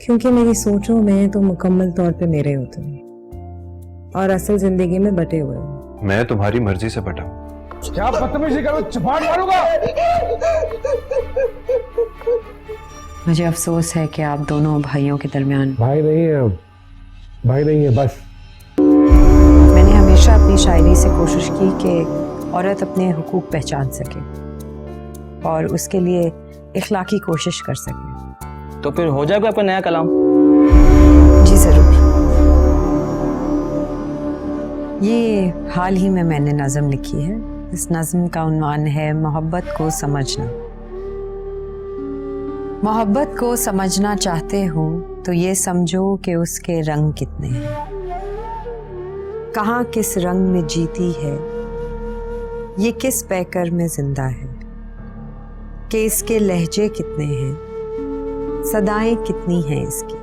क्योंकि मेरी सोचों में तो मुकम्मल तौर पे मेरे होते हैं और असल जिंदगी में बटे हुए हो। मैं तुम्हारी मर्जी से बटा हूं। क्या बदतमीजी करो, चपाट मारूंगा। मुझे अफसोस है कि आप दोनों भाइयों के दरमियान भाई नहीं है बस। मैंने हमेशा अपनी शायरी से कोशिश की कि औरत अपने हुकूक पहचान सके और उसके लिए इखलाकी कोशिश कर सके। तो फिर हो जाएगा आपका नया कलाम? जी जरूर। ये हाल ही में मैंने नज़म लिखी है। इस नज़म का उन्वान है मोहब्बत को समझना। मोहब्बत को समझना चाहते हो तो ये समझो कि उसके रंग कितने हैं, कहाँ किस रंग में जीती है, ये किस पैकर में जिंदा है, कि इसके लहजे कितने हैं, सदाएं कितनी हैं इसकी,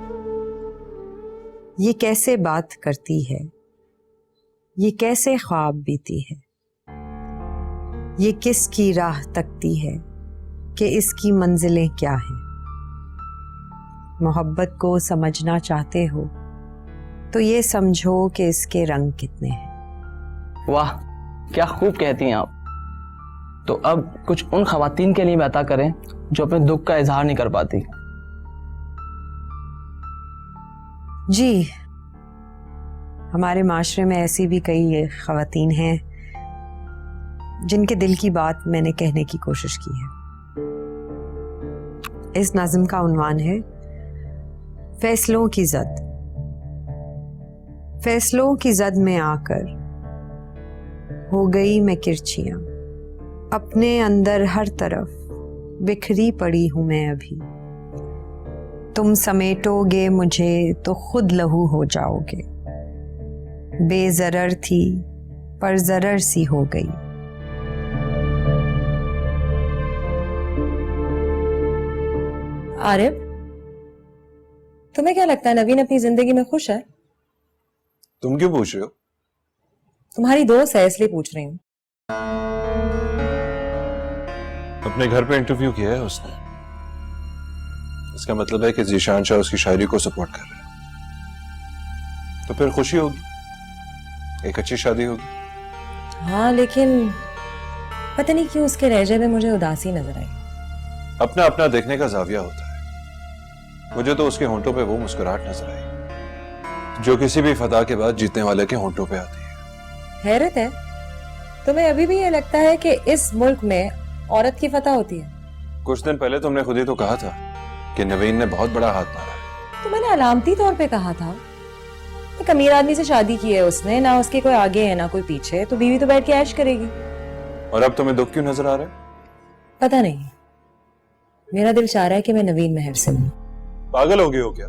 ये कैसे बात करती है, ये कैसे ख्वाब बीती है, ये किसकी राह तकती है कि इसकी मंजिलें क्या हैं। मोहब्बत को समझना चाहते हो तो ये समझो कि इसके रंग कितने हैं। वाह, क्या खूब कहती हैं आप। तो अब कुछ उन खवातीन के लिए बात करें जो अपने दुख का इजहार नहीं कर पाती। जी, हमारे माशरे में ऐसी भी कई खवातीन हैं जिनके दिल की बात मैंने कहने की कोशिश की है। इस नज़्म का उन्वान है फैसलों की जद। फैसलों की जद में आकर हो गई मैं किरचियां, अपने अंदर हर तरफ बिखरी पड़ी हूं मैं अभी। तुम समेटोगे मुझे तो खुद लहू हो जाओगे, बेजरर थी पर जरर सी हो गई। आरिफ, तुम्हें क्या लगता है नवीन अपनी जिंदगी में खुश है? तुम क्यों पूछ रहे हो? तुम्हारी दोस्त है इसलिए पूछ रही हूँ। अपने घर पे इंटरव्यू किया है उसने। इसका मतलब है कि ज़ीशान शाह उसकी शायरी को सपोर्ट कर रहा है, तो फिर खुशी होगी, एक अच्छी शादी होगी। हाँ, लेकिन पता नहीं क्यों उसके लहजे में मुझे उदासी नजर आई। अपना अपना देखने का जाविया होता है। मुझे तो उसके होंठों पे वो मुस्कुराहट नजर आई जो किसी भी फतह के बाद जीतने वाले के होंठों पे आती है। हैरत है, तुम्हें अभी भी ये लगता है कि इस मुल्क में औरत की फतह होती है? कुछ दिन पहले तुमने खुद ही तो कहा था कि नवीन ने बहुत बड़ा हाथ मारा है। तो मैंने अलामती तौर पे कहा था। एक अमीर आदमी से शादी की है उसने, ना उसके कोई आगे है ना कोई पीछे, तो बीवी तो बैठ के ऐश करेगी। और अब तुम्हें दुख क्यों नजर आ रहा है? पता नहीं, मेरा दिल चाह रहा है कि मैं नवीन महर से हूँ। पागल हो गए हो क्या?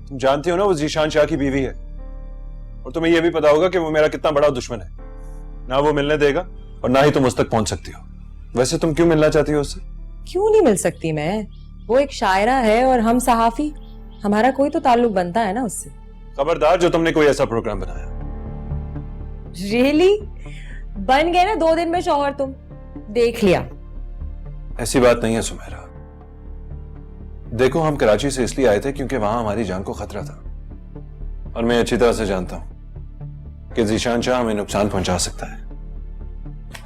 तुम जानती हो ना वो ज़ीशान शाह की बीवी है, और तुम्हें यह भी पता होगा कि वो मेरा कितना बड़ा दुश्मन है। ना वो मिलने देगा और ना ही तुम उस तक पहुंच सकती हो। वैसे तुम क्यों मिलना चाहती हो उससे? क्यों नहीं मिल सकती मैं? वो एक शायरा है और हम सहाफी, हमारा कोई तो ताल्लुक बनता है ना उससे। खबरदार जो तुमने कोई ऐसा प्रोग्राम बनाया। रियली? बन गए ना 2 दिन में शौहर तुम, देख लिया। ऐसी बात नहीं है सुमेरा। देखो, हम कराची से इसलिए आए थे क्योंकि वहां हमारी जान को खतरा था, और मैं अच्छी तरह से जानता हूं कि ज़ीशान शाह हमें नुकसान पहुंचा सकता है।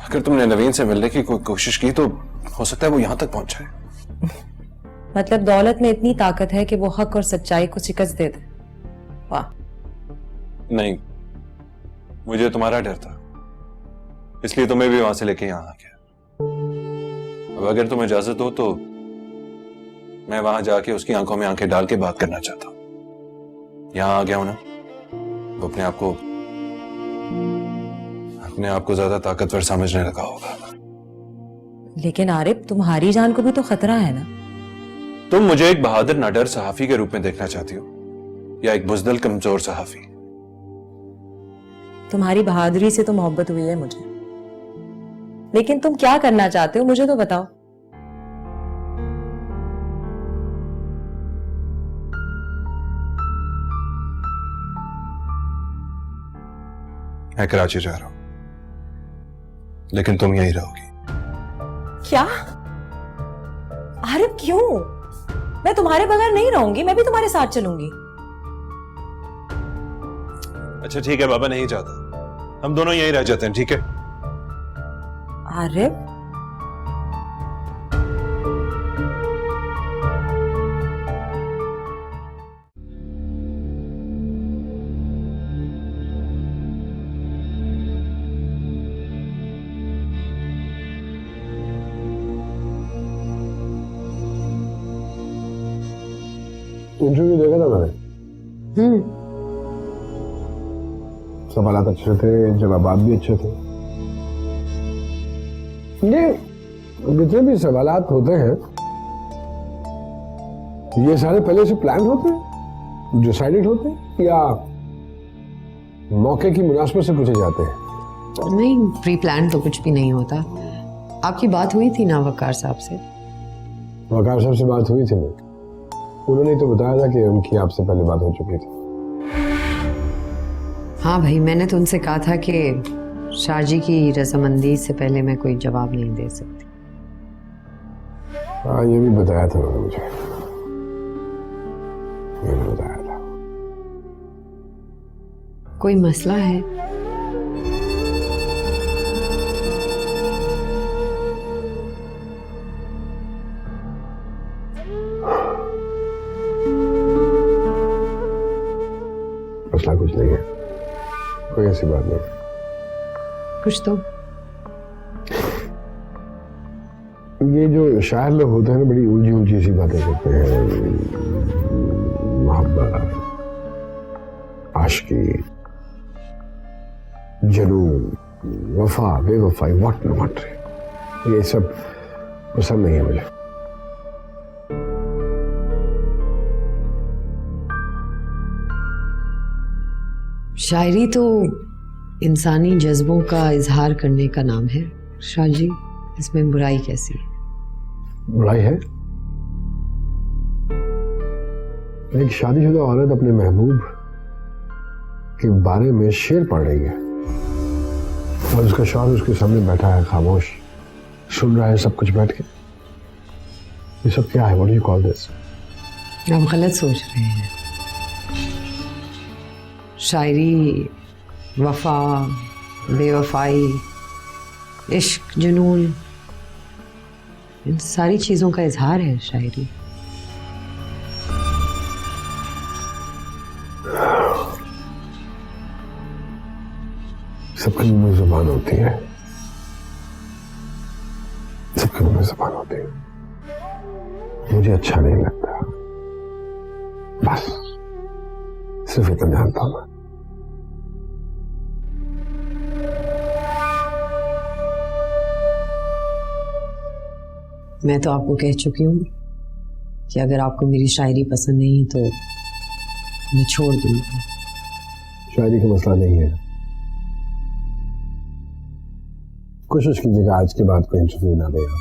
अगर तुमने नवीन से मिलने की कोई कोशिश की तो हो सकता है वो यहां तक पहुंच जाए। मतलब दौलत में इतनी ताकत है कि वो हक और सच्चाई को शिकस्त दे दे? वाह। नहीं, मुझे तुम्हारा डर था, इसलिए तुम्हें भी वहां से लेके यहां आ गया। अब अगर तुम्हें इजाजत हो तो मैं वहां जाके उसकी आंखों में आंखें डाल के बात करना चाहता हूं। यहां आ गया हूं ना, वो अपने आप को ज्यादा ताकतवर समझने लगा होगा। लेकिन आरिफ, तुम्हारी जान को भी तो खतरा है ना। तुम मुझे एक बहादुर नाडर सहाफी के रूप में देखना चाहती हो या एक बुजदिल कमजोर सहाफी? तुम्हारी बहादुरी से तो मोहब्बत हुई है मुझे, लेकिन तुम क्या करना चाहते हो मुझे तो बताओ। मैं कराची जा रहा हूं, लेकिन तुम यहीं रहोगी। क्या? आरिफ, क्यों? मैं तुम्हारे बगैर नहीं रहूंगी, मैं भी तुम्हारे साथ चलूंगी। अच्छा ठीक है, बाबा नहीं चाहता, हम दोनों यहीं रह जाते हैं, ठीक है? आरिफ, इंटरव्यू देखा था मैंने, सवालात अच्छे थे, जवाबात भी अच्छे थे। ये जितने भी सवालात होते हैं ये सारे पहले से प्लान होते हैं, डिसाइडेड होते हैं, या मौके की मुनासबत से पूछे जाते हैं? नहीं, प्री प्लान तो कुछ भी नहीं होता। आपकी बात हुई थी ना वकार साहब से? वकार साहब से बात हुई थी मेरी, उन्होंने तो बताया था कि उनकी आपसे पहले बात हो चुकी थी। हाँ भाई, मैंने तो उनसे कहा था कि शाहजी की रजामंदी से पहले मैं कोई जवाब नहीं दे सकती। हाँ, ये भी बताया था उन्होंने मुझे, ये भी बताया था। कोई मसला है? मसला कुछ नहीं है, कोई ऐसी बात नहीं। कुछ तो ये जो शायर लोग होते हैं ना, बड़ी उलझी उलझी सी बातें करते हैं, मोहब्बत, आशिकी, जुनून, वफा, बेवफाई, व्हाट नॉट, ये सब पसंद नहीं है मुझे। शायरी तो इंसानी जज्बों का इजहार करने का नाम है शाहजी, इसमें बुराई कैसी है? बुराई है? एक शादीशुदा औरत अपने महबूब के बारे में शेर पढ़ रही है और उसका शौहर उसके सामने बैठा है, खामोश सुन रहा है सब कुछ बैठ के। ये सब क्या है? What do you call this? आप गलत सोच रहे हैं। शायरी वफा, बेवफाई, इश्क, जुनून, इन सारी चीजों का इजहार है शायरी। सबके मुंह में जुबान होती है, सबके मुंह में जुबान होती है, मुझे अच्छा नहीं लगता, बस सिर्फ इतना जानता हूं मैं। मैं तो आपको कह चुकी हूँ कि अगर आपको मेरी शायरी पसंद नहीं तो मैं छोड़ दूंगी। शायरी का मसला नहीं है, कोशिश कीजिएगा आज के बाद कोई इंटरव्यू ना देगा।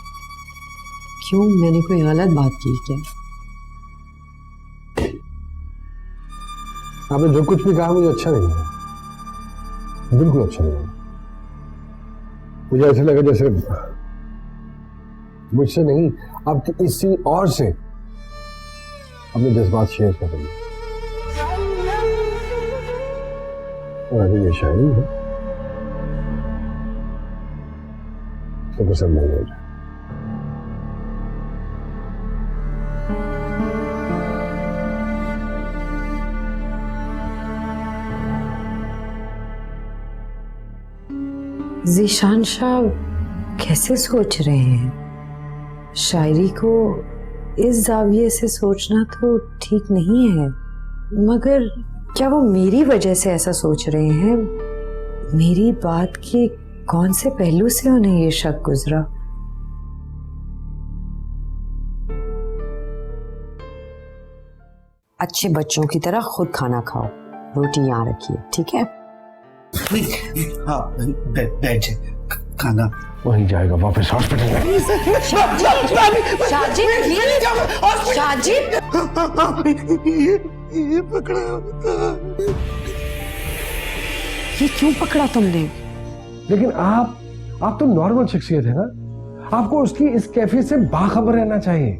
क्यों, मैंने कोई गलत बात की क्या? आपने जो कुछ भी कहा मुझे अच्छा नहीं लगा, बिल्कुल अच्छा नहीं लगा। मुझे ऐसा लगा जैसे मुझसे नहीं, आप किसी और से अपने जज्बात शेयर कर रही है। और अगर ये शायरी है तो पसंद नहीं हो जाए। ज़ीशान शाह कैसे सोच रहे हैं? शायरी को इस जाविये से सोचना तो ठीक नहीं है, मगर क्या वो मेरी वजह से ऐसा सोच रहे हैं? मेरी बात के कौन से पहलू से उन्हें ये शक गुजरा? अच्छे बच्चों की तरह खुद खाना खाओ, रोटी यहाँ रखिए, ठीक है? हाँ, बैठ जाए, खाना वहीं जाएगा वापस हॉस्पिटल में। शाहजी, शाहजी, ये पकड़ा होता। ये क्यों पकड़ा तुमने? लेकिन आप तो नॉर्मल शख्सियत है ना, आपको उसकी इस कैफियत से बाखबर रहना चाहिए।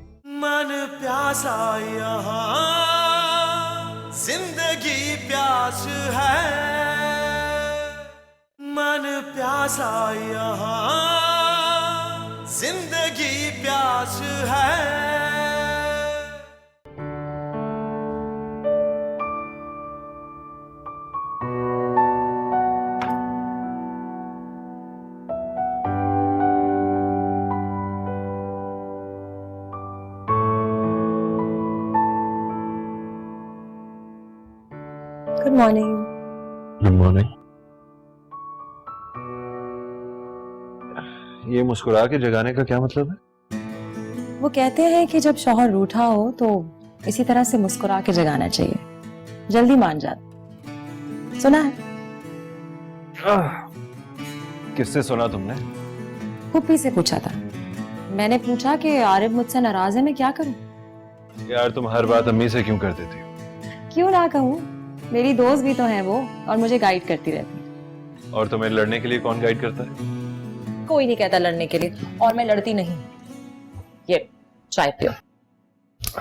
प्यासा यहाँ जिंदगी प्यास है, मन प्यासा यहाँ जिंदगी प्यास है। Good morning. Good morning. ये मुस्कुरा के जगाने का क्या मतलब है? वो कहते हैं कि जब शौहर रूठा हो तो इसी तरह से मुस्कुरा के जगाना चाहिए, जल्दी मान जाता। सुना है? किससे सुना तुमने? पुप्पी से पूछा था। मैंने पूछा कि आरिफ मुझसे नाराज है, मैं क्या करूं? यार तुम हर बात अम्मी से क्यों कर देती हो? क्यों ना कहूं, मेरी दोस्त भी तो है वो, और मुझे गाइड करती रहती है। और तुम्हें लड़ने के लिए कौन गाइड करता है? कोई नहीं कहता लड़ने के लिए, और मैं लड़ती नहीं। ये चाय पियो।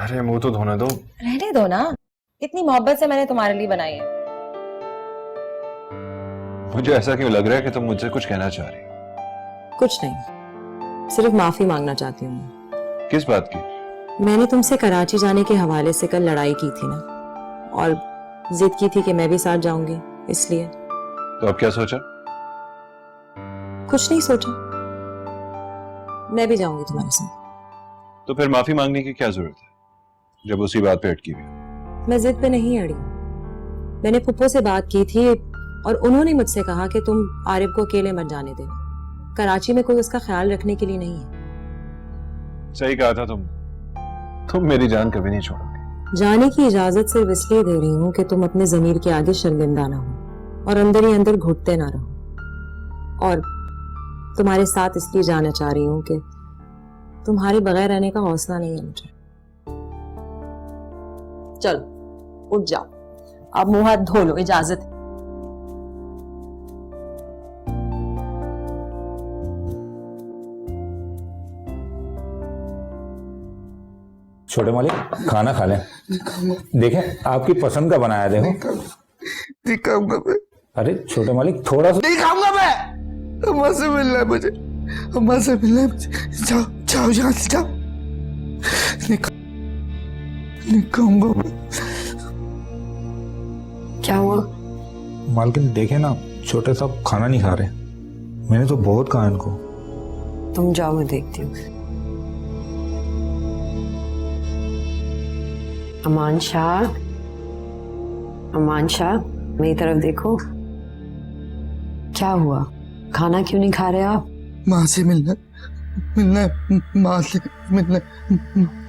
अरे मुंह तो धोने दो। रहने दो ना, इतनी मोहब्बत से मैंने तुम्हारे लिए बनाई है। मुझे ऐसा क्यों लग रहा है कि तुम मुझसे कुछ कहना चाह रही हो? कुछ नहीं, सिर्फ माफी मांगना चाहती हूँ। किस बात की? मैंने तुमसे कराची जाने के हवाले से कल लड़ाई की थी ना, और जिद की थी कि मैं भी साथ जाऊंगी, इसलिए। तो अब क्या सोचा? कुछ नहीं सोचा, मैं भी जाऊंगी तुम्हारे साथ। तो फिर माफी मांगने की क्या जरूरत है जब उसी बात पे अटकी हुई? मैं जिद पे नहीं अड़ी। मैंने पुप्पो से बात की थी और उन्होंने मुझसे कहा कि तुम आरिफ को अकेले मत जाने देना, कराची में कोई उसका ख्याल रखने के लिए नहीं है। सही कहा था तुम मेरी जान कभी नहीं छोड़ोगे। जाने की इजाजत सिर्फ इसलिए दे रही हूँ कि तुम अपने जमीर के आगे शर्मिंदा ना हो और अंदर ही अंदर घुटते ना रहो, और तुम्हारे साथ इसलिए जाना चाह रही हूँ कि तुम्हारे बगैर रहने का हौसला नहीं है मुझे। चलो उठ जाओ, अब मुंह हाथ धो लो, इजाजत है। छोटे मालिक खाना खा लें। देखें आपकी पसंद का बनाया, देखो। नहीं खाऊंगा मैं। अरे छोटे मालिक थोड़ा सा। नहीं खाऊंगा मैं। अम्मा से मिलना है मुझे, अम्मा से मिलना है मुझे। जाओ जाओ यहाँ से जाओ। नहीं खाऊंगा मैं। क्या हुआ? मालकिन देखे ना, छोटे साहब खाना नहीं खा रहे। मैंने तो बहुत कहा इनको। तुम जाओ, मैं देखती हूँ। अमान शाह, अमान शाह, मेरी तरफ देखो। क्या हुआ, खाना क्यों नहीं खा रहे आप? माँ से मिलना, मिलना, माँ से मिलना,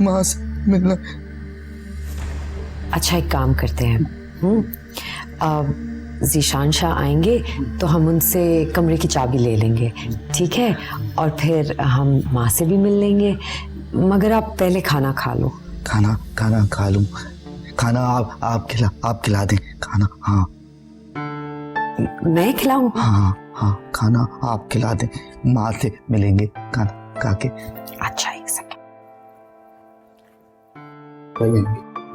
माँ से मिलना। अच्छा एक काम करते हैं, अब जीशान शाह आएंगे तो हम उनसे कमरे की चाबी ले लेंगे, ठीक है? और फिर हम माँ से भी मिल लेंगे, मगर आप पहले खाना खा लो। खाना खाना खा लूं? खाना आप खिला दें खाना। हाँ मैं खिलाऊं? हाँ हाँ, खाना आप खिला दें, माँ से मिलेंगे खाना खा के। अच्छा एक सेकंड।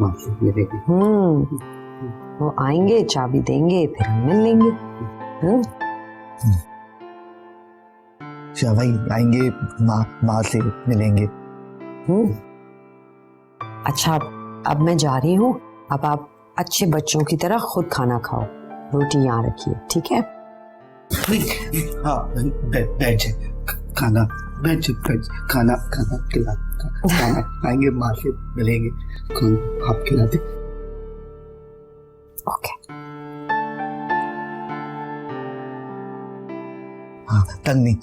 माँ से मिलेंगे। वो आएंगे, चाबी देंगे, फिर हम मिल लेंगे। भाई आएंगे, माँ से मिलेंगे। अच्छा अब मैं जा रही हूँ, अब आप अच्छे बच्चों की तरह खुद खाना खाओ, रोटी यहाँ रखिए, ठीक है? हाँ बैठ जाए, खाना बैठ जाए, खाना खाना खिला, खाना आएंगे, माँ से मिलेंगे, खाना आप खिला दे। ओके। हाँ तंग नहीं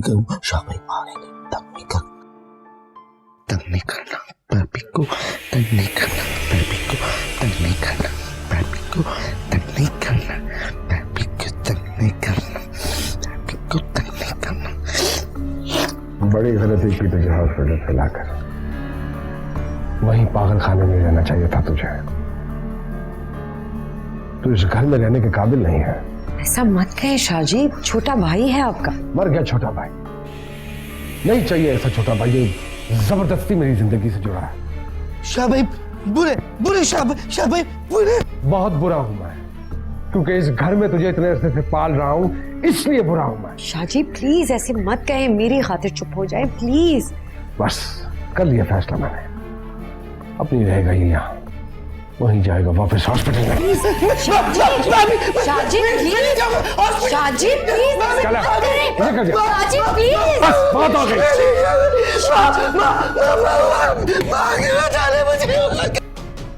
करूँ शाबाश मारेंगे, तंग नहीं करना बेबी को, तंग नहीं करना बेबी को, तंग नहीं करना बेबी को, तंग नहीं करना बेबी को, तंग नहीं करना बेबी को, तंग नहीं करना। बड़ी गलती की तुझे हॉस्पिटल से लाकर, वहीं पागल खाने में रहना चाहिए था तुझे। तू इस घर में रहने के काबिल नहीं है। ऐसा मत कहे शाहजी, छोटा भाई है आपका। मर गया छोटा भाई, नहीं चाहिए ऐसा छोटा भाई, ये जबरदस्ती मेरी जिंदगी से जुड़ा है। शाह भाई बुरे बुरे, शाह भाई बुरे। बहुत बुरा हूं मैं, क्योंकि इस घर में तुझे इतने अरसे से पाल रहा हूं, इसलिए बुरा हूं मैं। शाहजी प्लीज ऐसे मत कहें, मेरी खातिर चुप हो जाए प्लीज। बस कर लिया फैसला मैंने, अब नहीं रहेगा ये यहाँ, वहीं जाएगा वापस हॉस्पिटल में। शाहजी प्लीज, शाहजी प्लीज, चला, निकल जा। शाहजी प्लीज। बस बहुत हो गई।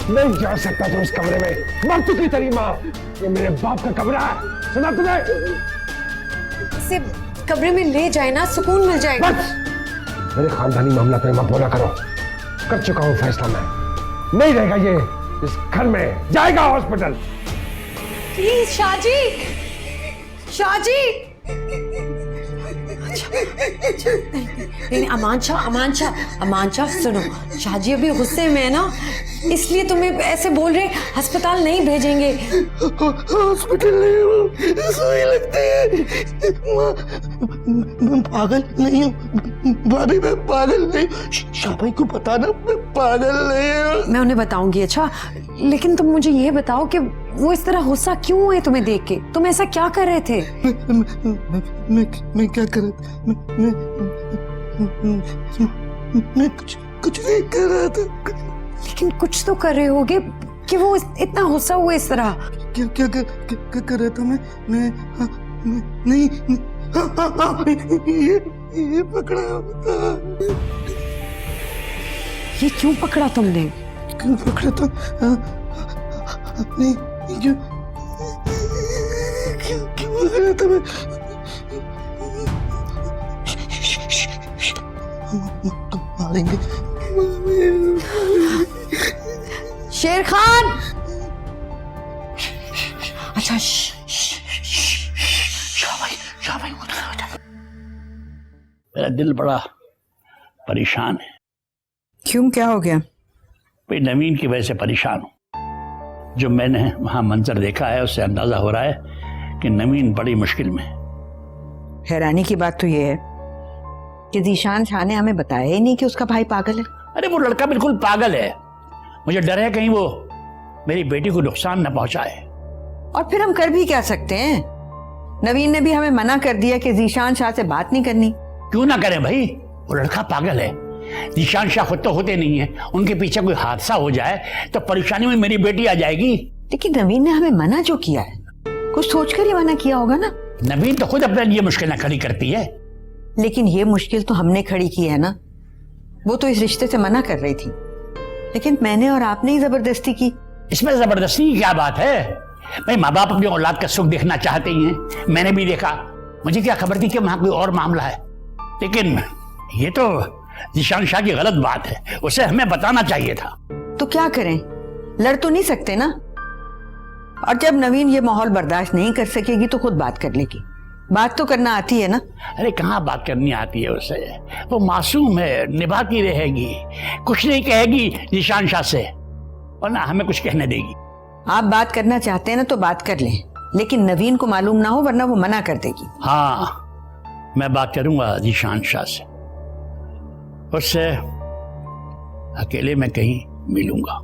नहीं जा सकता तू इस कमरे में, मर चुकी तेरी माँ, ये मेरे बाप का कमरा है, सुना तुझे? इसे कमरे में ले जाए ना, सुकून मिल जाएगा। बस मेरे खानदानी मामला पे मत बोला करो, कर चुका हूँ फैसला मैं, नहीं रहेगा ये इस घर में, जाएगा हॉस्पिटल। प्लीज शाहजी, शाहजी। नहीं अमान शाह सुनो, शाहजी अभी गुस्से में है ना, इसलिए तुम्हें ऐसे बोल रहे, अस्पताल नहीं भेजेंगे। हॉस्पिटल नहीं, सुई लगती है। मैं पागल नहीं हूँ भाभी, मैं पागल नहीं। शाह भाई को पता ना मैं पागल नहीं हूँ। मैं उन्हें बताऊंगी। अच्छा लेकिन तुम मुझे ये बताओ कि वो इस तरह गुस्सा क्यों हुए तुम्हें देख के, तुम ऐसा क्या कर रहे थे? मैं क्या कर रहा था? मैं कुछ नहीं कर रहा था। लेकिन कुछ तो कर रहे होगे कि वो इतना गुस्सा हुआ इस तरह। क्या कर रहा था मैं नहीं ये पकड़ा था। ये क्यों पकड़ा तुमने? क्यों पकड़ा था? नहीं क्यों पकड़ा था मैं? मारेंगे। शेर खान। अच्छा शाह भाई मेरा दिल बड़ा परेशान है। क्यों, क्या हो गया? भाई नवीन की वजह से परेशान हूँ। जो मैंने वहां मंजर देखा है उससे अंदाजा हो रहा है कि नवीन बड़ी मुश्किल में है। हैरानी की बात तो ये है कि ज़ीशान शाह ने हमें बताया ही नहीं कि उसका भाई पागल है। अरे वो लड़का बिल्कुल पागल है, मुझे डर है कहीं वो मेरी बेटी को नुकसान न पहुंचाए। और फिर हम कर भी क्या सकते हैं? नवीन ने भी हमें मना कर दिया कि ज़ीशान शाह से बात नहीं करनी। क्यों ना करें भाई, वो लड़का पागल है। ज़ीशान शाह खुद तो होते नहीं है, उनके पीछे कोई हादसा हो जाए तो परेशानी में मेरी बेटी आ जाएगी। लेकिन नवीन ने हमें मना जो किया है, कुछ सोचकर ही मना किया होगा ना। नवीन तो खुद अपने लिए मुश्किलें खड़ी करती है। लेकिन ये मुश्किल तो हमने खड़ी की है ना, वो तो इस रिश्ते से मना कर रही थी, लेकिन मैंने और आपने ही जबरदस्ती की। इसमें जबरदस्ती की क्या बात है? भाई माँ बाप अपनी औलाद का सुख देखना चाहते ही हैं, मैंने भी देखा। मुझे क्या खबर थी कि वहां कोई और मामला है? लेकिन ये तो ज़ीशान शाह की गलत बात है, उसे हमें बताना चाहिए था। तो क्या करें, लड़ तो नहीं सकते ना। और जब नवीन ये माहौल बर्दाश्त नहीं कर सकेगी तो खुद बात कर लेगी। बात तो करना आती है ना। अरे कहाँ बात करनी आती है उसे, वो मासूम है, निभाती रहेगी, कुछ नहीं कहेगी ज़ीशान शाह से, और ना हमें कुछ कहने देगी। आप बात करना चाहते हैं ना तो बात कर लें, लेकिन नवीन को मालूम ना हो, वरना वो मना कर देगी। हाँ मैं बात करूंगा ज़ीशान शाह से, उससे अकेले में कहीं मिलूंगा।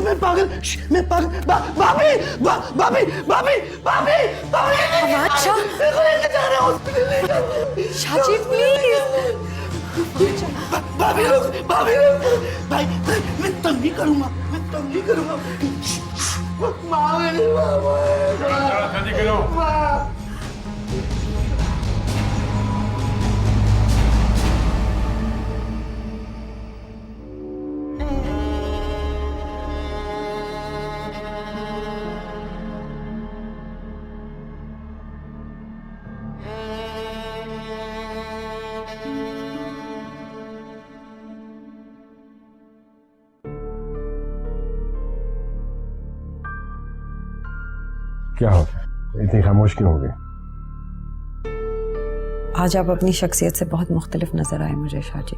मैं पागल, भाभी भाभी भाभी भाभी भाभी। अच्छा शाहजी प्लीज। भाभी लोग भाई मैं तंग नहीं करूंगा, मैं तंग नहीं करूंगा। क्या हो गया, इतनी खामोश क्यों हो गई? आज आप अपनी शख्सियत से बहुत मुख्तलिफ नजर आए मुझे शाहजी।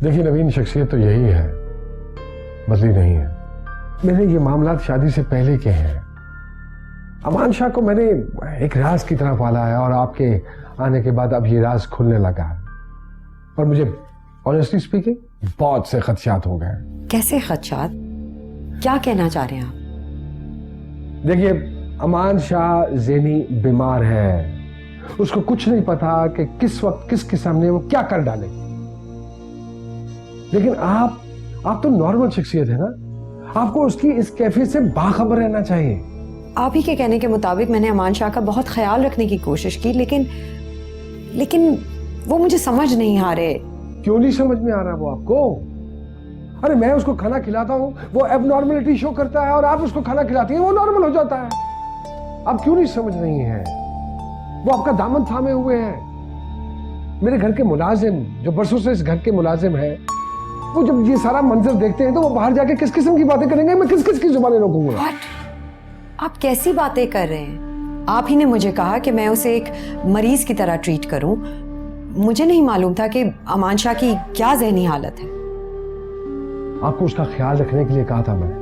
देखिए नवीन, शख्सियत तो यही है, बदली नहीं है। मैंने ये मामला शादी से पहले के हैं। अमान शाह को मैंने एक राज की तरह पाला है और आपके आने के बाद अब ये राज खुलने लगा है और मुझे ऑनेस्टली स्पीकिंग बहुत से खदशात हो गए। कैसे खदशात? क्या कहना चाह रहे हैं आप? देखिए, अमान शाह ज़हनी बीमार है, उसको कुछ नहीं पता कि किस वक्त किसके सामने वो क्या कर डाले। लेकिन आप तो नॉर्मल शख्सियत है ना, आपको उसकी इस कैफियत से बाखबर रहना चाहिए। आप ही के कहने के मुताबिक मैंने अमान शाह का बहुत ख्याल रखने की कोशिश की, लेकिन वो मुझे समझ नहीं आ रहे। क्यों नहीं समझ में आ रहा वो आपको? अरे मैं उसको खाना खिलाता हूँ, वो एबनॉर्मलिटी शो करता है और आप उसको खाना खिलाती हैं, वो नॉर्मल हो जाता है। आप क्यों नहीं समझ रही हैं? वो आपका दामन थामे हुए हैं। मेरे घर के मुलाजिम, जो बरसों से इस घर के मुलाजिम हैं, वो जब ये सारा मंजर देखते हैं तो वो बाहर जाके किस किस्म की बातें करेंगे? मैं किस किस की जुबानें रोकूंगा? आप कैसी बातें कर रहे हैं? आप ही ने मुझे कहा कि मैं उसे एक मरीज की तरह ट्रीट करूं। मुझे नहीं मालूम था कि अमान शाह की क्या ज़हनी हालत है। आपको उसका ख्याल रखने के लिए कहा था मैंने,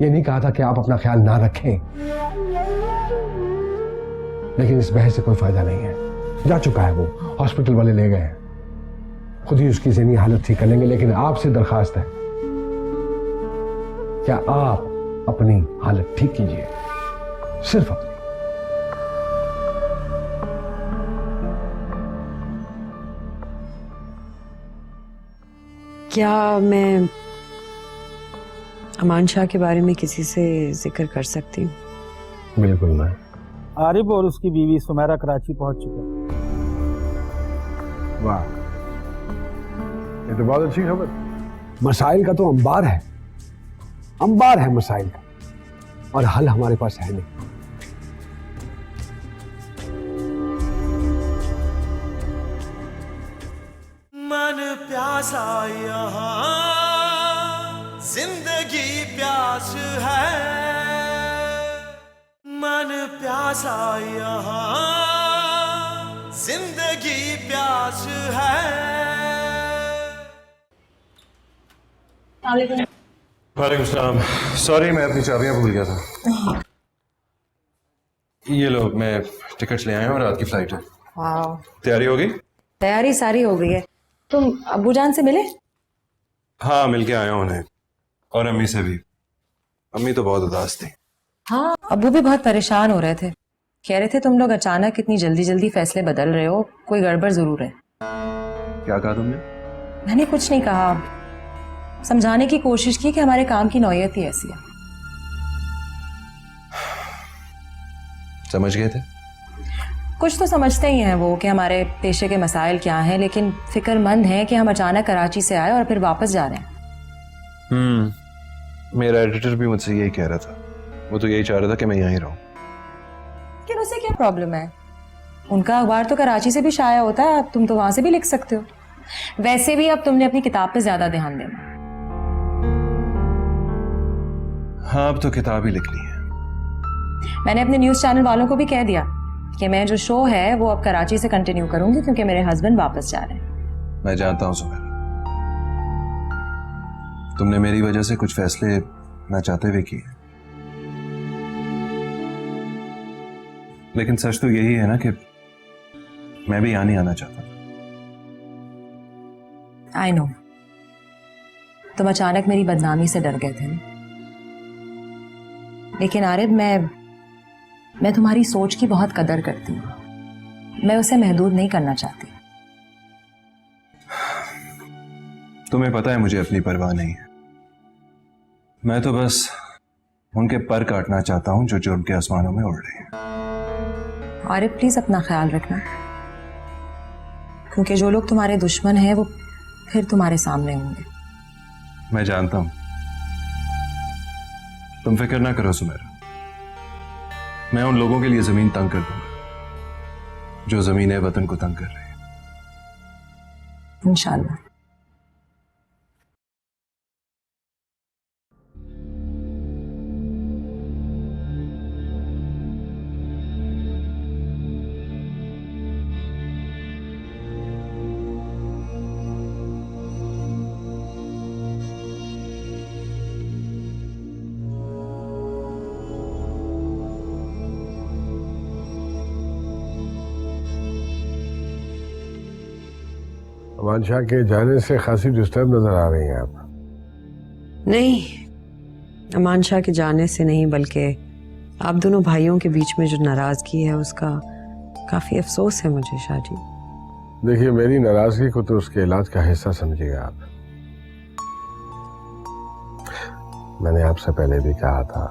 ये नहीं कहा था कि आप अपना ख्याल ना रखें। लेकिन इस बहस से कोई फायदा नहीं है, जा चुका है वो, हॉस्पिटल वाले ले गए हैं, खुद ही उसकी ज़हनी हालत ठीक कर लेंगे। लेकिन आपसे दरखास्त है, क्या आप अपनी हालत ठीक कीजिए, सिर्फ अपनी। क्या मैं अमान शाह के बारे में किसी से जिक्र कर सकती हूँ? बिल्कुल मैं। आरिफ और उसकी बीवी सुमेरा कराची पहुंच चुके हैं। वाह, ये तो बहुत अच्छी खबर। मसाइल का तो अंबार है, अंबार है मसाइल का, और हल हमारे पास है नहीं। मन प्यासा यहाँ जिंदगी प्यास है, मन प्यासा यहाँ जिंदगी प्यास है। वालेकुम सलाम। सॉरी, मैं अपनी चाबियां भूल गया था। ये लो, मैं टिकट्स ले आया हूँ, रात की फ्लाइट है। वाह, तैयारी हो गई? तैयारी सारी हो गई है। तुम अब्बू जान से मिले? हाँ, मिल के आया हूँ उन्हें, और अम्मी से भी। अम्मी तो बहुत उदास थी। हाँ, अब्बू भी बहुत परेशान हो रहे थे, कह रहे थे तुम लोग अचानक इतनी जल्दी जल्दी फैसले बदल रहे हो, कोई गड़बड़ जरूर है। क्या कहा तुमने? मैंने कुछ नहीं कहा, समझाने की कोशिश की कि हमारे काम की नौयत ही ऐसी है। समझ गए थे? कुछ तो समझते ही हैं वो कि हमारे पेशे के मसाइल क्या हैं, लेकिन फिक्रमंद हैं कि हम अचानक कराची से आए और फिर वापस जा रहे हैं। मेरा एडिटर भी मुझसे यही कह रहा था, वो तो यही चाह रहा था कि मैं यहीं रहूं। लेकिन उसे क्या प्रॉब्लम है? उनका अखबार तो कराची से भी शाया होता है, अब तुम तो वहां से भी लिख सकते हो। वैसे भी अब तुमने अपनी किताब पे ज्यादा ध्यान देना। हाँ, अब तो किताब ही लिखनी है। मैंने अपने न्यूज चैनल वालों को भी कह दिया कि मैं जो शो है वो अब कराची से कंटिन्यू करूंगी, क्योंकि मेरे हस्बैंड वापस जा रहे हैं। मैं जानता हूं सुमेरा, तुमने मेरी वजह से कुछ फैसले ना चाहते हुए किए, लेकिन सच तो यही है ना कि मैं भी यहाँ नहीं आना चाहता। आई नो, तुम अचानक मेरी बदनामी से डर गए थे ना, लेकिन आरिफ, मैं तुम्हारी सोच की बहुत कदर करती हूँ, मैं उसे महदूद नहीं करना चाहती। तुम्हें पता है मुझे अपनी परवाह नहीं है, मैं तो बस उनके पर काटना चाहता हूं जो जुर्म के आसमानों में उड़ रहे हैं। आरिफ, प्लीज अपना ख्याल रखना, क्योंकि जो लोग तुम्हारे दुश्मन हैं वो फिर तुम्हारे सामने होंगे। मैं जानता हूं, तुम फिक्र ना करो सुमेरा, मैं उन लोगों के लिए जमीन तंग कर दूंगा जो जमीन वतन को तंग कर रहे हैं, इंशाल्लाह। अमान शाह के जाने से खासी डिस्टर्ब नजर आ रही हैं आप। नहीं, अमान शाह के जाने से नहीं, बल्कि आप दोनों भाइयों के बीच में जो नाराजगी है उसका काफी अफसोस है मुझे शाह जी। देखिए, मेरी नाराजगी को तो उसके इलाज का हिस्सा समझिएगा आप। मैंने आपसे पहले भी कहा था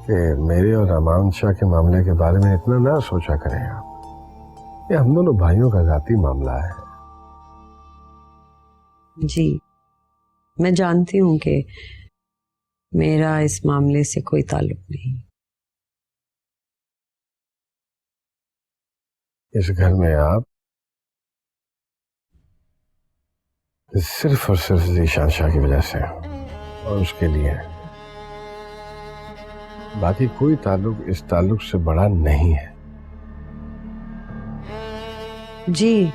कि मेरे और अमान शाह के मामले के बारे में इतना ना सोचा करें आप। ये हम दोनों भाइयों का जाती मामला है। जी, मैं जानती हूँ कि मेरा इस मामले से कोई ताल्लुक नहीं। इस घर में आप सिर्फ और सिर्फ ज़ीशान शाह की वजह से और उसके लिए, बाकी कोई ताल्लुक इस ताल्लुक से बड़ा नहीं है। जी,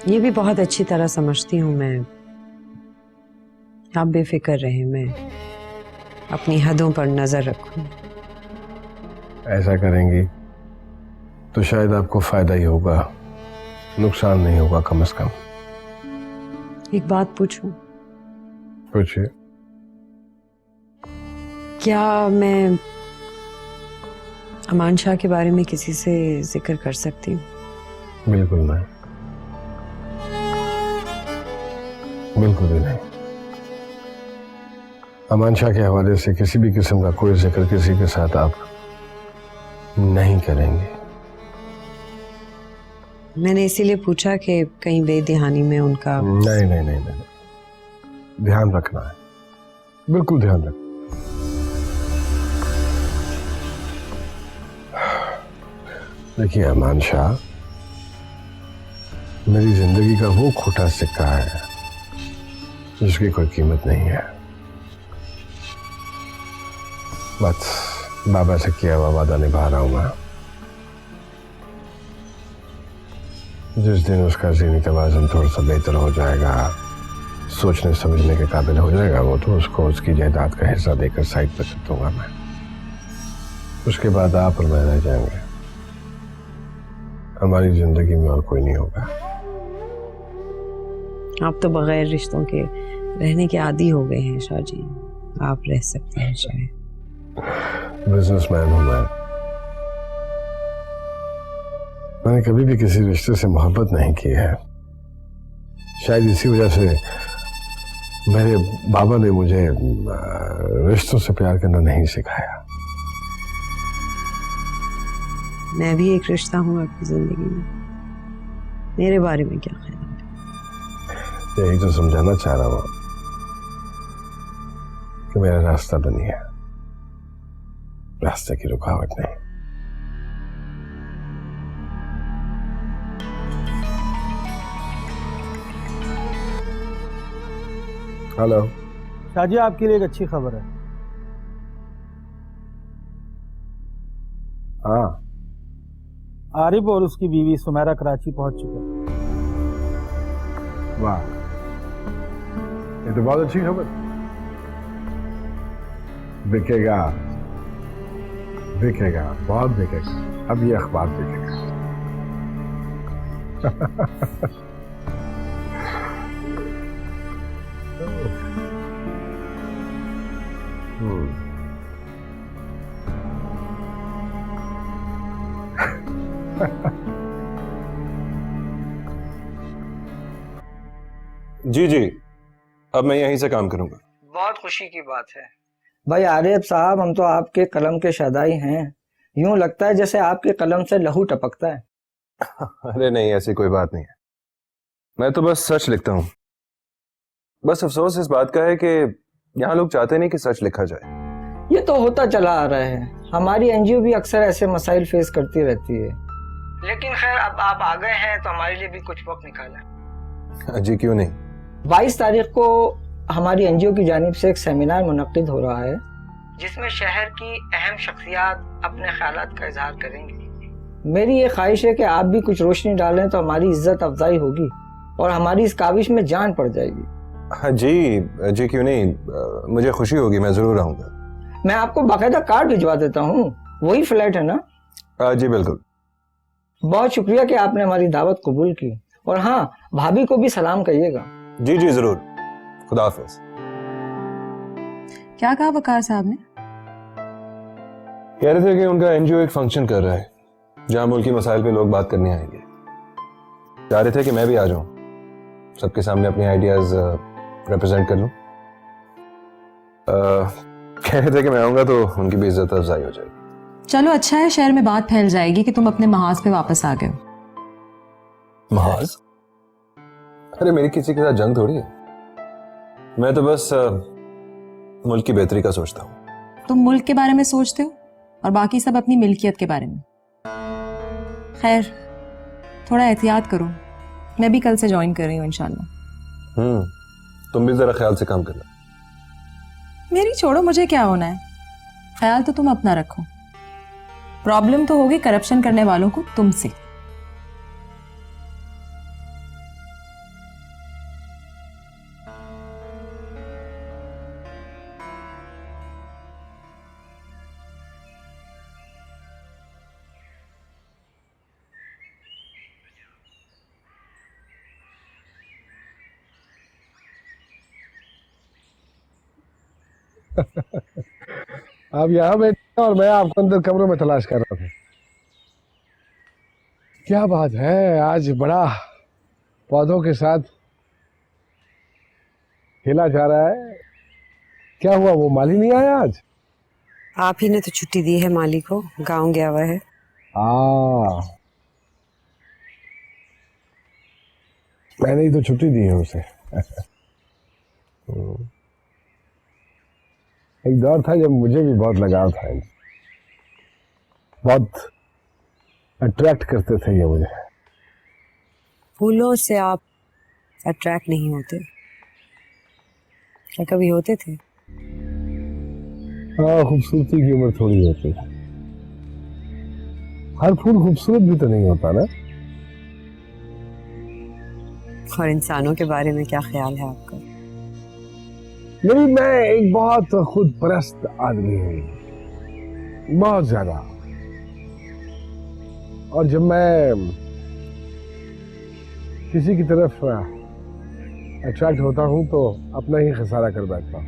ये भी बहुत अच्छी तरह समझती हूँ मैं। आप बेफिक्र रहें, मैं अपनी हदों पर नजर रखूं। ऐसा करेंगी तो शायद आपको फायदा ही होगा, नुकसान नहीं होगा कम से कम। एक बात पूछूं? पूछिए। क्या मैं अमान शाह के बारे में किसी से जिक्र कर सकती हूँ? बिल्कुल नहीं, बिल्कुल भी नहीं। अमान शाह के हवाले से किसी भी किस्म का कोई जिक्र किसी के साथ आप नहीं करेंगे। मैंने इसीलिए पूछा कि कहीं बेध्यानी में उनका। नहीं नहीं नहीं नहीं, ध्यान रखना है, बिल्कुल ध्यान रखना। देखिए, अमान शाह मेरी जिंदगी का वो खोटा सिक्का है जिसकी कोई कीमत नहीं है। बस बाबा से किया हुआ वादा निभा रहा हूं मैं। जिस दिन उसका ज़हनी तवाज़ुन थोड़ा सा बेहतर हो जाएगा, सोचने समझने के काबिल हो जाएगा वो, तो उसको उसकी जायदाद का हिस्सा देकर साइड पर कर दूंगा मैं। उसके बाद आप और मैं रह जाएंगे, हमारी जिंदगी में और कोई नहीं होगा। आप तो बगैर रिश्तों के रहने के आदी हो गए हैं शाह जी, आप रह सकते हैं शायद। बिजनेसमैन हूं मैंने कभी भी किसी रिश्ते से मोहब्बत नहीं की है। शायद इसी वजह से मेरे बाबा ने मुझे रिश्तों से प्यार करना नहीं सिखाया। मैं भी एक रिश्ता हूँ आपकी जिंदगी में। मेरे बारे में क्या ख्याल है? यही तो समझाना चाह रहा हूँ कि मेरा रास्ता बनी है, रास्ते की रुकावट नहीं। हेलो शाह जी, आपके लिए एक अच्छी खबर है। हाँ, आरिफ और उसकी बीवी सुमेरा कराची पहुंच चुके हैं। वाह, ये तो बहुत अच्छी खबर। बिकेगा बिकेगा, बहुत बिकेगा। अब ये अखबार बिकेगा। जी जी, अब मैं यहीं से काम करूंगा। बहुत खुशी की बात है भाई आरिफ साहब, हम तो आपके कलम के शदाई हैं। यूं लगता है जैसे आपके कलम से लहू टपकता है। अरे नहीं, ऐसी कोई बात नहीं है। मैं तो बस सच लिखता हूँ। बस अफसोस इस बात का है कि यहाँ लोग चाहते नहीं कि सच लिखा जाए। ये तो होता चला आ रहा है, हमारी एनजीओ भी अक्सर ऐसे मसाइल फेस करती रहती है। लेकिन खैर, अब आप आ गए हैं तो हमारे लिए भी कुछ वक्त निकाला। जी क्यों नहीं। 22 तारीख को हमारी एनजीओ की जानिब से एक सेमिनार मुनक्किद हो रहा है, जिसमें शहर की अहम शख्सियात अपने ख्यालात का इजहार करेंगे। मेरी ये ख्वाहिश है कि आप भी कुछ रोशनी डालें तो हमारी इज्जत अफजाई होगी और हमारी इस काविश में जान पड़ जाएगी। हाँ जी क्यों नहीं, मुझे खुशी होगी, मैं जरूर आऊंगा। मैं आपको बाकायदा कार्ड भिजवा देता हूँ, वही फ्लैट है ना? जी बिल्कुल। बहुत शुक्रिया कि आपने हमारी दावत कबूल की और हाँ, भाभी को भी सलाम कहिएगा। जी जी जरूर। खुदा हाफिज। क्या कहा वकार साहब ने? कह रहे थे कि उनका एनजीओ एक फंक्शन कर रहा है जहां मुल्की मसाइल पे लोग बात करने आएंगे। चाह रहे थे कि मैं भी आ जाऊं, सबके सामने अपने आइडियाज रिप्रेजेंट कर लूं। कह रहे थे कि मैं आऊंगा तो उनकी भी इज्जत अफजाई हो जाएगी। चलो अच्छा है, शहर में बात फैल जाएगी कि तुम अपने महाज पे वापस आ गए हो। महाज? अरे मेरी किसी के साथ जंग थोड़ी है, मैं तो बस मुल्क की बेहतरी का सोचता हूँ। तुम मुल्क के बारे में सोचते हो और बाकी सब अपनी मिल्कियत के बारे में। खैर, थोड़ा एहतियात करो, मैं भी कल से ज्वाइन कर रही हूँ इंशाल्लाह। तुम भी जरा ख्याल से काम करना। मेरी छोड़ो, मुझे क्या होना है, ख्याल तो तुम अपना रखो। प्रॉब्लम तो होगी करप्शन करने वालों को तुमसे। आप यहाँ बैठे और मैं आपको अंदर कमरों में तलाश कर रहा था। क्या बात है, आज बड़ा पौधों के साथ खेला जा रहा है। क्या हुआ, वो माली नहीं आया आज? आप ही ने तो छुट्टी दी है माली को, गांव गया हुआ है। मैंने ही तो छुट्टी दी है उसे। एक दौर था जब मुझे भी बहुत लगाव था, बहुत अट्रैक्ट करते थे ये मुझे। फूलों से आप अट्रैक्ट नहीं होते क्या? कभी होते थे? हाँ, खूबसूरती की उम्र थोड़ी होती है। हर फूल खूबसूरत भी तो नहीं होता ना। और इंसानों के बारे में क्या ख्याल है आपका? नहीं, मैं एक बहुत खुद परस्त आदमी हूँ, बहुत ज्यादा। और जब मैं किसी की तरफ अट्रैक्ट होता हूँ तो अपना ही खसारा कर बैठता हूँ।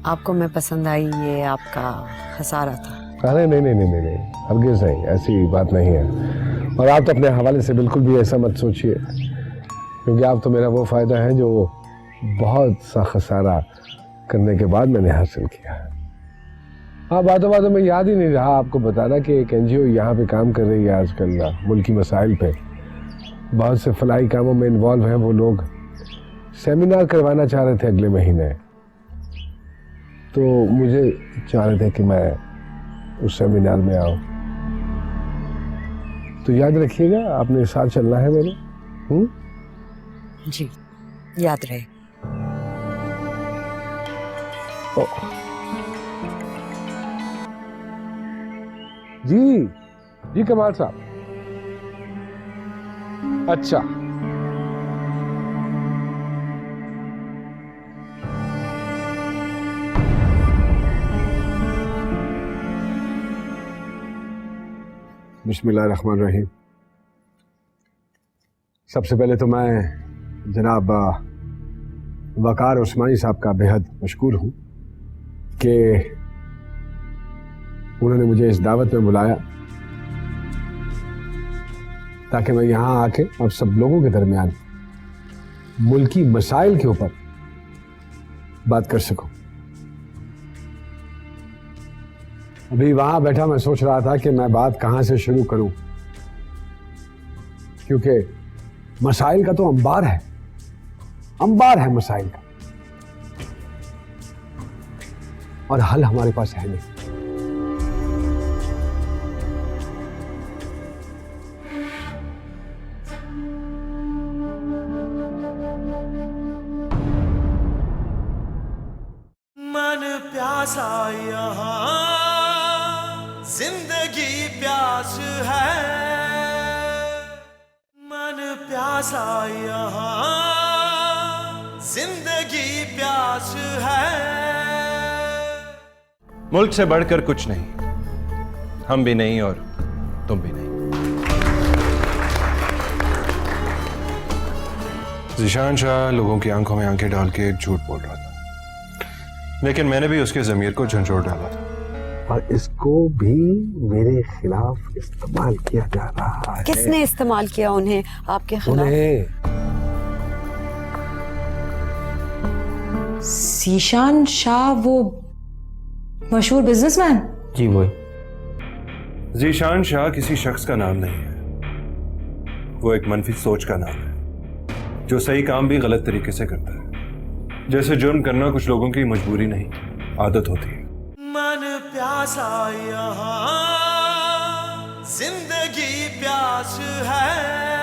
आपको मैं पसंद आई, ये आपका खसारा था? अरे नहीं नहीं नहीं नहीं, हरगिज़ नहीं, ऐसी बात नहीं है। और आप तो अपने हवाले से बिल्कुल भी ऐसा मत सोचिए, क्योंकि आप तो मेरा वो फ़ायदा है जो बहुत सा खसारा करने के बाद मैंने हासिल किया। हाँ, बातों बातों में याद ही नहीं रहा आपको बताना कि एक एनजीओ यहाँ पे काम कर रही है आजकल मुल्की मसाइल पे। बहुत से फलाही कामों में इन्वॉल्व हैं वो लोग। सेमिनार करवाना चाह रहे थे अगले महीने, तो मुझे चाह रहे थे कि मैं उस सेमिनार में आऊँ। तो याद रखिएगा, आपने साथ चलना है मेरे। जी, याद रहे। जी जी कमाल साहब। अच्छा, बिस्मिल्लाहिर्रहमानिर्रहीम। सबसे पहले तो मैं जनाब वकार उस्मानी साहब का बेहद मशकूर हूँ कि उन्होंने मुझे इस दावत में बुलाया ताकि मैं यहाँ आके अब सब लोगों के दरमियान मुल्की मसाइल के ऊपर बात कर सकूं। अभी वहां बैठा मैं सोच रहा था कि मैं बात कहां से शुरू करूं, क्योंकि मसाइल का तो अंबार है मसाइल का, और हल हमारे पास है नहीं। मन प्यासा यहाँ जिंदगी प्यास है, मन प्यासा यहाँ जिंदगी प्यास है। मुल्क से बढ़कर कुछ नहीं, हम भी नहीं और तुम भी नहीं। जीशान शाह लोगों की आंखों में आंखें डाल के झूठ बोल रहा था, लेकिन मैंने भी उसके जमीर को झंझोड़ डाला था। और इसको भी मेरे खिलाफ इस्तेमाल किया जा रहा है। किसने इस्तेमाल किया उन्हें आपके खिलाफ? उन्हें जीशान शाह, वो मशहूर बिजनेसमैन? जी वही। जीशान शाह किसी शख्स का नाम नहीं है, वो एक मनफी सोच का नाम है जो सही काम भी गलत तरीके से करता है। जैसे जुर्म करना कुछ लोगों की मजबूरी नहीं, आदत होती है। मन प्यासा यहाँ जिंदगी प्यास है।